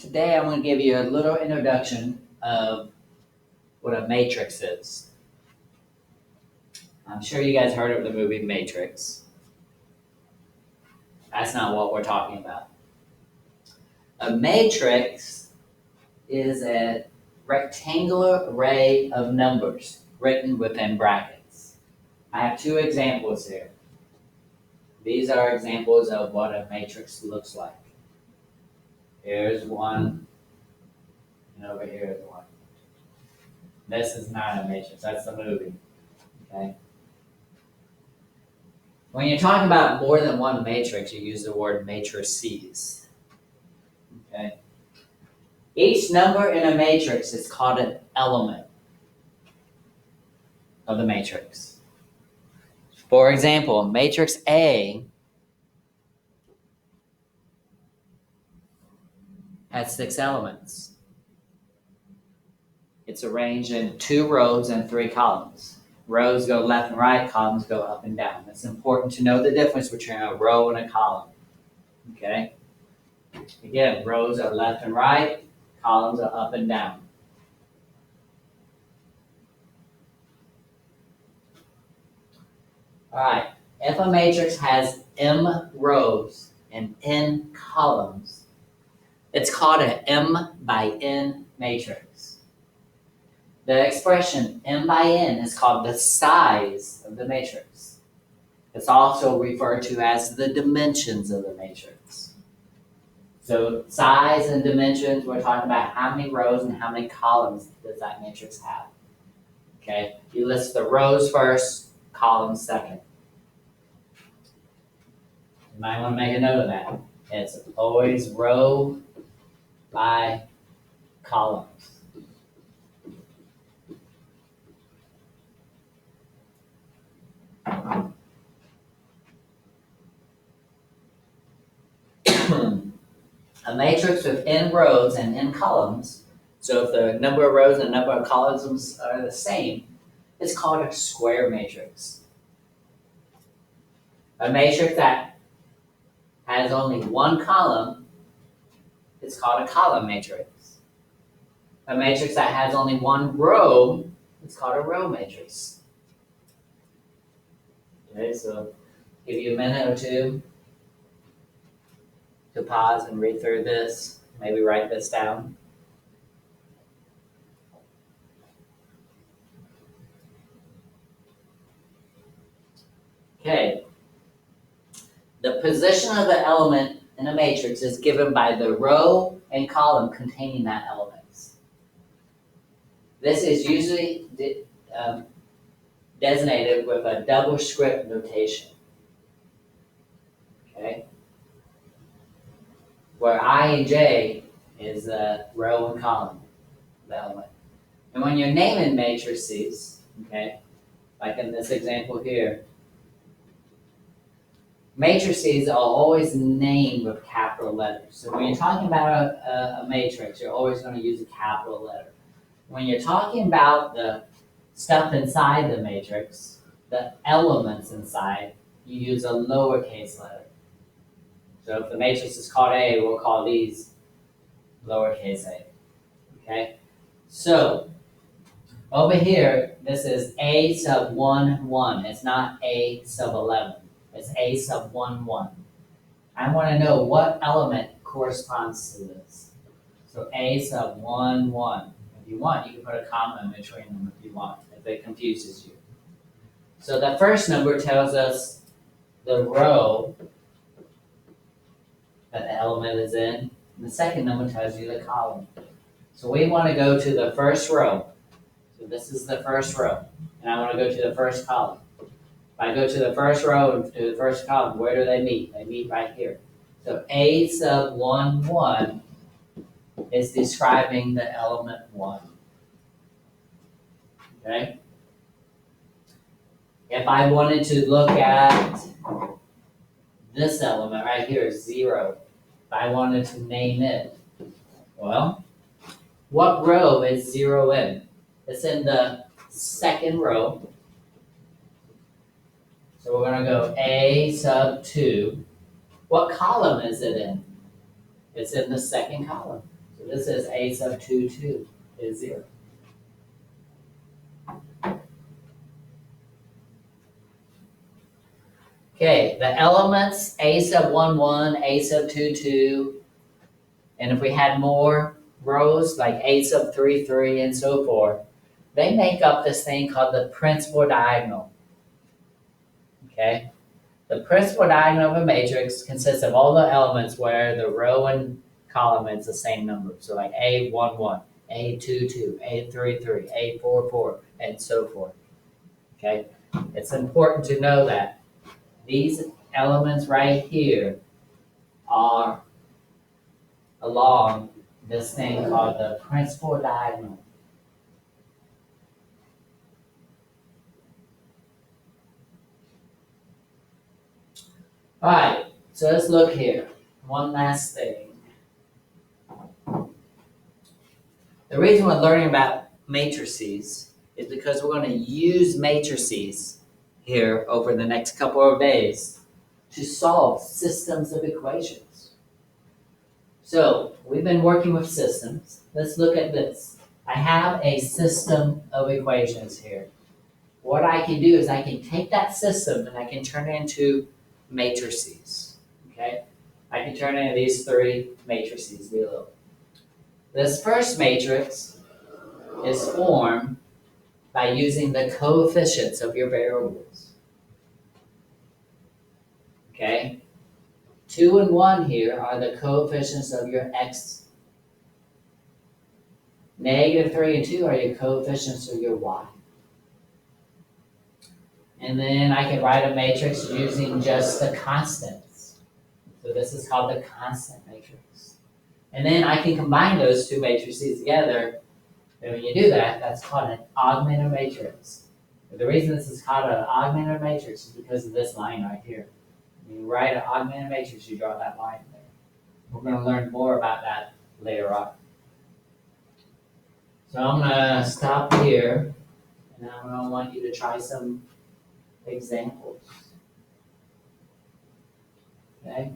Today I'm going to give you a little introduction of what a matrix is. I'm sure you guys heard of the movie Matrix. That's not what we're talking about. A matrix is a rectangular array of numbers written within brackets. I have two examples here. These are examples of what a matrix looks like. Here's one, and over here is one. This is not a matrix, that's the movie. Okay. When you're talking about more than one matrix, you use the word matrices. Okay. Each number in a matrix is called an element of the matrix. For example, matrix A has 6 elements. It's arranged in 2 rows and 3 columns. Rows go left and right, columns go up and down. It's important to know the difference between a row and a column. Okay? Again, rows are left and right, columns are up and down. Alright, if a matrix has m rows and n columns, it's called an m by n matrix. The expression m by n is called the size of the matrix. It's also referred to as the dimensions of the matrix. So size and dimensions, we're talking about how many rows and how many columns does that matrix have. Okay, you list the rows first, columns second. You might want to make a note of that. It's always row by columns. A matrix with n rows and n columns, so if the number of rows and number of columns are the same, it's called a square matrix. A matrix that has only one column, it's called a column matrix. A matrix that has only one row, it's called a row matrix. Okay, so give you a minute or two to pause and read through this, maybe write this down. Okay. The position of the element in a matrix is given by the row and column containing that element. This is usually designated with a double script notation. Okay? Where I and J is the row and column of the element. And when you're naming matrices, okay, like in this example here, matrices are always named with capital letters. So when you're talking about a matrix, you're always going to use a capital letter. When you're talking about the stuff inside the matrix, the elements inside, you use a lowercase letter. So if the matrix is called A, we'll call these lowercase a. Okay? So over here, this is A sub 1, 1. It's not A sub 11. It's A sub 1, 1. I want to know what element corresponds to this. So A sub 1, 1. If you want, you can put a comma in between them if you want, if it confuses you. So the first number tells us the row that the element is in, and the second number tells you the column. So we want to go to the first row. So this is the first row, and I want to go to the first column. If I go to the first row and to the first column, where do they meet? They meet right here. So A sub 1, 1 is describing the element 1. Okay? If I wanted to look at this element right here, 0, if I wanted to name it, well, what row is 0 in? It's in the second row. So we're going to go A sub 2. What column is it in? It's in the second column. So this is A sub 2, 2 is 0. Okay, the elements A sub 1, 1, A sub 2, 2, and if we had more rows like A sub 3, 3, and so forth, they make up this thing called the principal diagonal. Okay? The principal diagonal of a matrix consists of all the elements where the row and column is the same number. So like A 1, 1, A 2, 2, A 3, 3, A 4, 4, and so forth. Okay? It's important to know that these elements right here are along this thing called the principal diagonal. All right, so let's look here. One last thing. The reason we're learning about matrices is because we're going to use matrices here over the next couple of days to solve systems of equations. So we've been working with systems. Let's look at this. I have a system of equations here. What I can do is I can take that system and I can turn it into matrices. Okay? I can turn it into these three matrices below. This first matrix is formed by using the coefficients of your variables. Okay? 2 and 1 here are the coefficients of your x. Negative 3 and 2 are your coefficients of your y. And then I can write a matrix using just the constants. So this is called the constant matrix. And then I can combine those two matrices together. And when you do that, that's called an augmented matrix. But the reason this is called an augmented matrix is because of this line right here. When you write an augmented matrix, you draw that line there. We're going to learn more about that later on. So I'm going to stop here, and I'm going to want you to try some examples. Okay?